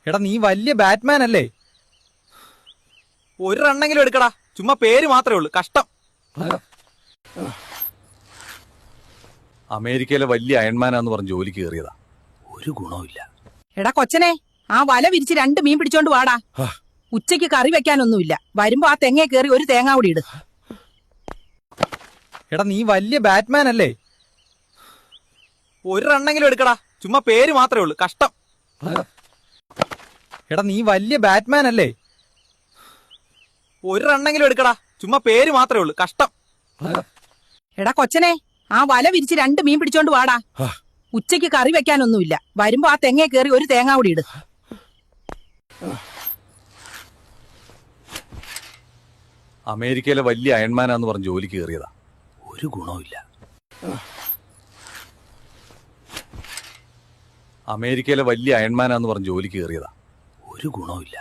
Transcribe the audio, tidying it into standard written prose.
എടാ നീ വലിയ ബാറ്റ്മാൻ അല്ലേ? ഒരു റണ്ണെങ്കിലും എടുക്കടാ. ചുമ്മാ പേര് മാത്രമേ ഉള്ളൂ. കഷ്ടം. അമേരിക്കയിലെ വലിയ അയൺമാനാന്ന് പറഞ്ഞ് ജോലിക്ക് കയറിയതാ. ഒരു ഗുണവുമില്ല. എടാ കൊച്ചനെ, ആ വല വിരിച്ച് 2 മീൻ പിടിച്ചോണ്ട് വാടാ. ഉച്ചയ്ക്ക് കറി വെക്കാനൊന്നുമില്ല. വരുമ്പോ ആ തെങ്ങേ കയറി ഒരു തേങ്ങ കൂടി ഇട്. എടാ നീ വലിയ ബാറ്റ്മാൻ അല്ലേ? ഒരു റണ്ണെങ്കിലും എടുക്കടാ. ചുമ്മാ പേര് മാത്രമേ ഉള്ളൂ. കഷ്ടം. എടാ നീ വലിയ ബാറ്റ്മാൻ അല്ലേ? ഒരു റണ്ണെങ്കിലും എടുക്കടാ. ചുമ്മാ പേര് മാത്രമേ ഉള്ളൂ. കഷ്ടം. എടാ കൊച്ചനെ, ആ വല വിരിച്ച് 2 മീൻ പിടിച്ചോണ്ട് വാടാ. ഉച്ചയ്ക്ക് കറി വെക്കാനൊന്നുമില്ല. വരുമ്പോ ആ തെങ്ങേ കയറി ഒരു തേങ്ങ കൂടി ഇട്. അമേരിക്കയിലെ വലിയ അയൺമാനാന്ന് പറഞ്ഞ് ജോലിക്ക് കയറിയതാ. ഒരു ഗുണവുമില്ല. അമേരിക്കയിലെ വലിയ അയൺമാനാന്ന് പറഞ്ഞ് ജോലിക്ക് കയറിയതാ. ഒരു ഗുണവുമില്ല.